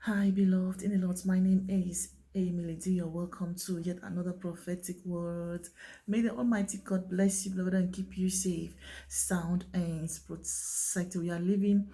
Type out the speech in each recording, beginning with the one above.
Hi, beloved in the Lord. My name is Emily. You're welcome to yet another prophetic word. May the Almighty God bless you, beloved, and keep you safe, sound, and protected. We are living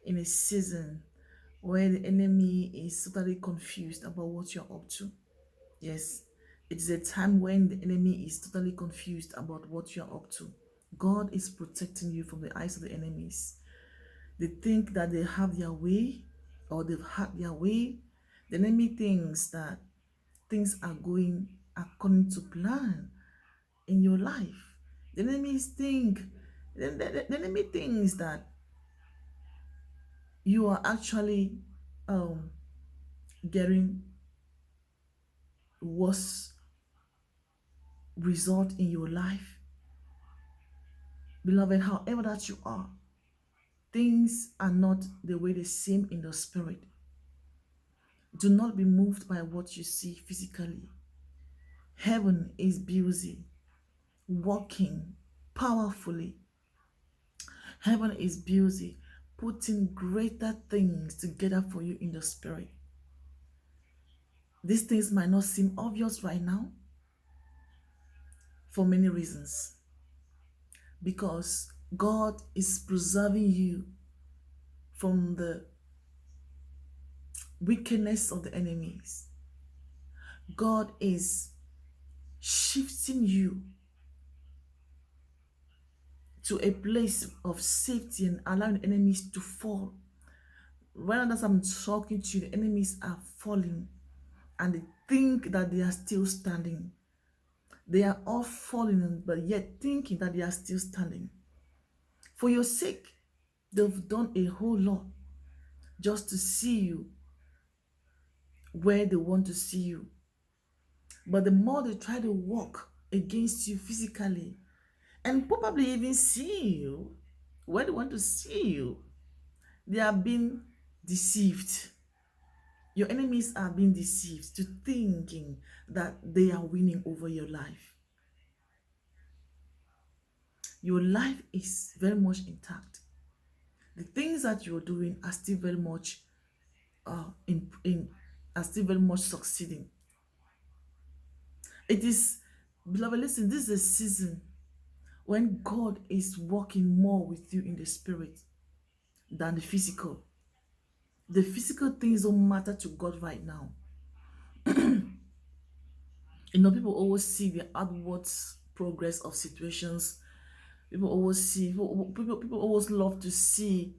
in a season where the enemy is totally confused about what you're up to. Yes, it is a time when the enemy is totally confused about what you're up to. God is protecting you from the eyes of the enemies. They think that they have their way or they've had their way. The enemy thinks that things are going according to plan in your life. The enemies think, the enemy thinks that you are actually um, getting worse result in your life. Beloved, however that you are, things are not the way they seem in the spirit. Do not be moved by what you see physically. Heaven is busy working powerfully. Heaven is busy putting greater things together for you in the spirit. These things might not seem obvious right now for many reasons. Because God is preserving you from the wickedness of the enemies. God is shifting you to a place of safety and allowing enemies to fall. Right as I'm talking to you, the enemies are falling and they think that they are still standing. They are all falling, but yet thinking that they are still standing. For your sake, they've done a whole lot just to see you where they want to see you. But the more they try to walk against you physically and probably even see you where they want to see you, they are being deceived. Your enemies are being deceived to thinking that they are winning over your life. Your life is very much intact. The things that you're doing are still very much are still very much succeeding. It is, beloved, listen, this is a season when God is working more with you in the spirit than the physical. The physical things don't matter to God right now. People always see the outward progress of situations. People always love to see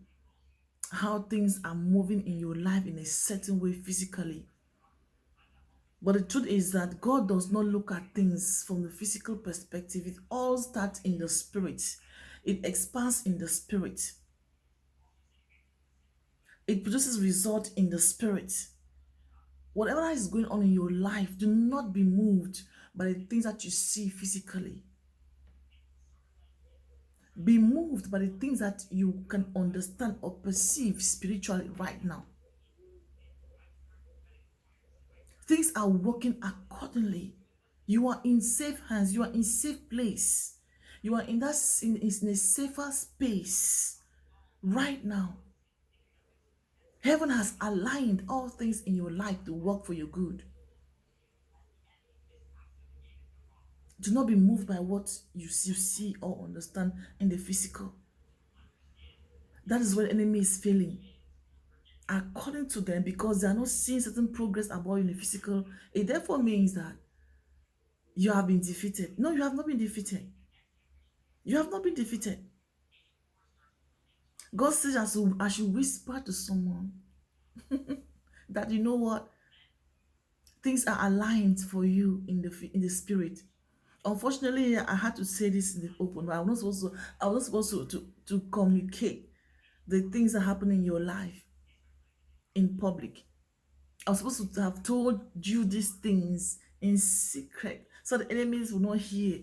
how things are moving in your life in a certain way physically. But the truth is that God does not look at things from the physical perspective. It all starts in the spirit. It expands in the spirit. It produces result in the spirit. Whatever is going on in your life, do not be moved by the things that you see physically. Be moved by the things that you can understand or perceive spiritually right now. Things are working accordingly. You are in safe hands. You are in safe place. You are in a safer space right now. Heaven has aligned all things in your life to work for your good. Do not be moved by what you see or understand in the physical. That is what the enemy is feeling. According to them, because they are not seeing certain progress about you in the physical, it therefore means that you have been defeated. No, you have not been defeated. You have not been defeated. God says I should whisper to someone that you know what, things are aligned for you in the spirit. Unfortunately, I had to say this in the open, but I was not supposed to communicate the things that happen in your life in public. I was supposed to have told you these things in secret so the enemies will not hear.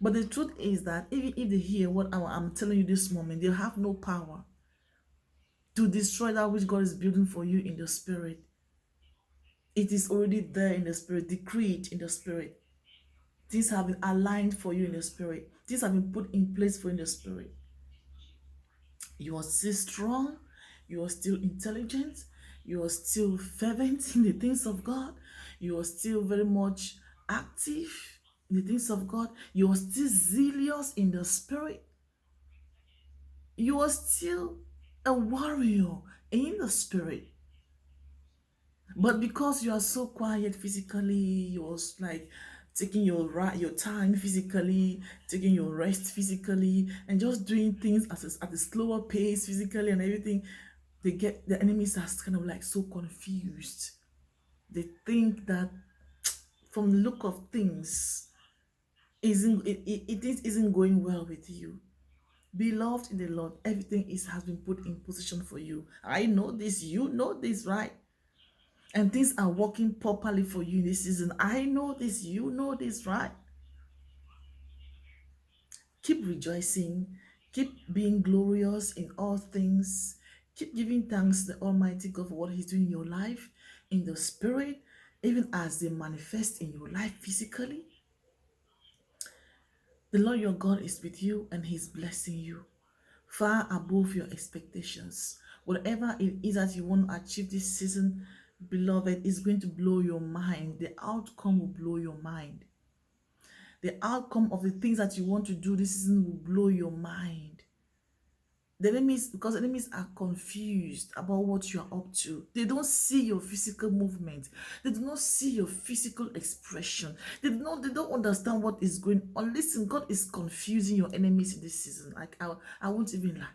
But the truth is that even if they hear what I'm telling you this moment, they have no power to destroy that which God is building for you in the spirit. It is already there in the spirit, decreed in the spirit. Things have been aligned for you in the spirit. Things have been put in place for you in the spirit. You are still strong. You are still intelligent. You are still fervent in the things of God. You are still very much active in the things of God. You are still zealous in the spirit. You are still a warrior in the spirit. But because you are so quiet physically, you're like taking your time physically, taking your rest physically, and just doing things at a slower pace physically and everything, the enemies are kind of like so confused. They think that from the look of things, isn't going well with you. Beloved in the Lord, everything has been put in position for you. I know this, you know this, right? And things are working properly for you in this season. I know this, you know this, right? Keep rejoicing, keep being glorious in all things, keep giving thanks to the Almighty God for what He's doing in your life, in the spirit, even as they manifest in your life physically. The Lord your God is with you and He's blessing you far above your expectations. Whatever it is that you want to achieve this season, beloved, is going to blow your mind. The outcome will blow your mind. The outcome of the things that you want to do this season will blow your mind. Because enemies are confused about what you are up to. They don't see your physical movement. They do not see your physical expression. They don't understand what is going on. Listen, God is confusing your enemies in this season. Like I won't even lie.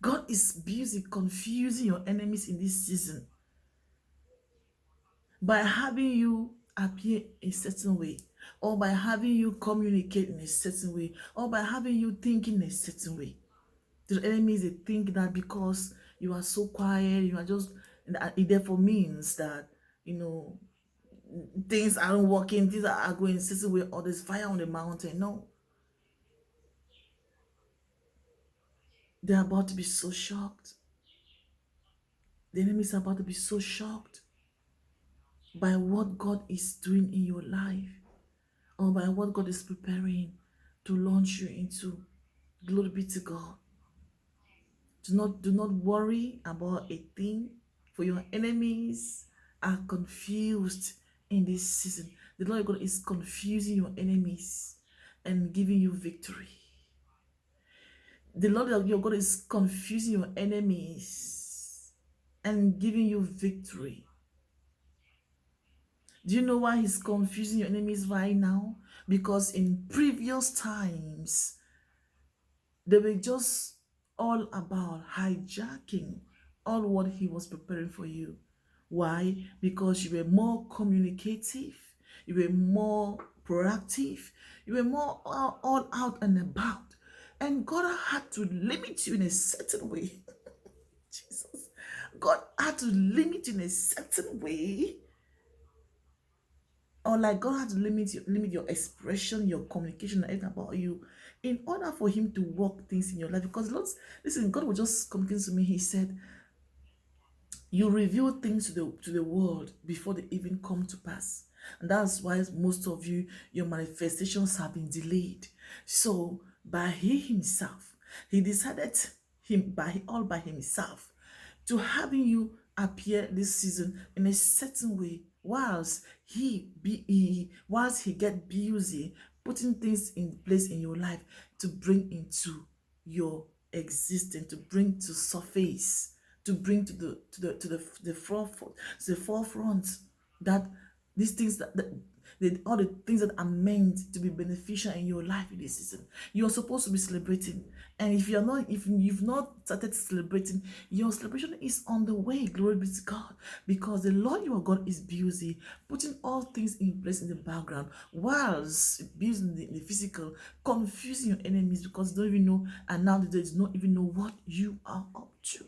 God is busy confusing your enemies in this season by having you appear a certain way, or by having you communicate in a certain way, or by having you think in a certain way. The enemies, they think that because you are so quiet, you are just, it therefore means that, you know, things aren't working, things are going a certain way, or there's fire on the mountain. No. They're about to be so shocked. The enemies are about to be so shocked by what God is doing in your life, or by what God is preparing to launch you into. Glory be to God. Do not worry about a thing, for your enemies are confused in this season. The Lord God is confusing your enemies and giving you victory. The Lord your God is confusing your enemies and giving you victory. Do you know why He's confusing your enemies right now? Because in previous times, they were just all about hijacking all what He was preparing for you. Why? Because you were more communicative, you were more proactive, you were more all out and about. And God had to limit you in a certain way. Jesus. God had to limit you in a certain way, or like God had to limit your expression, your communication, and everything about you, in order for Him to work things in your life. Because listen, God was just communicating to me. He said, you reveal things to the world before they even come to pass. And that's why most of you, your manifestations have been delayed. So by He Himself, He decided all by Himself to having you appear this season in a certain way, whilst he get busy putting things in place in your life to bring into your existence, to bring to surface, to bring to the forefront that these things all the things that are meant to be beneficial in your life in this season. You're supposed to be celebrating. And if you've not started celebrating, your celebration is on the way. Glory be to God. Because the Lord your God is busy putting all things in place in the background, whilst busy in the physical, confusing your enemies because they don't even know, and now they do not even know what you are up to.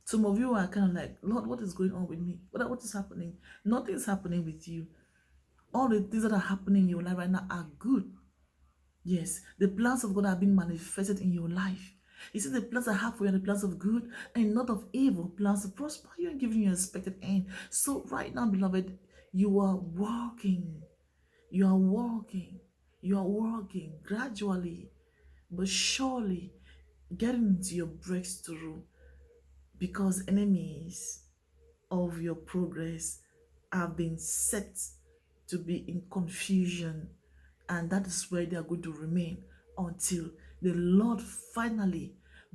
Some of you are kind of like, Lord, what is going on with me? What is happening? Nothing is happening with you. All the things that are happening in your life right now are good. Yes, the plans of God are being manifested in your life. He said the plans I have for you are the plans of good and not of evil, plans to prosper you and giving you an expected end. So right now, beloved, you are walking. You are walking. You are walking gradually, but surely getting into your breakthrough. because enemies of your progress have been set to be in confusion, and that is where they are going to remain until the Lord finally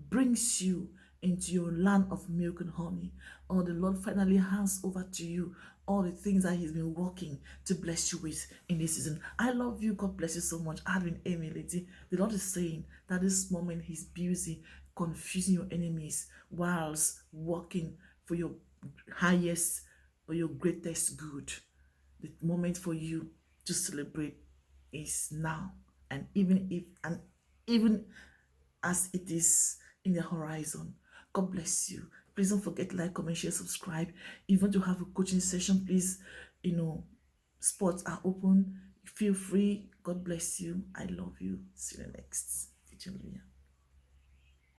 brings you into your land of milk and honey, or the Lord finally hands over to you all the things that He's been working to bless you with in this season. I love you. God bless you so much. I've been Amy Lady. The Lord is saying that this moment He's busy confusing your enemies whilst working for your highest or your greatest good. The moment for you to celebrate is now, and even as it is in the horizon. God bless you. Please don't forget to like, comment, share, subscribe. If you want to have a coaching session, please, spots are open. Feel free. God bless you. I love you. See you next. Hallelujah.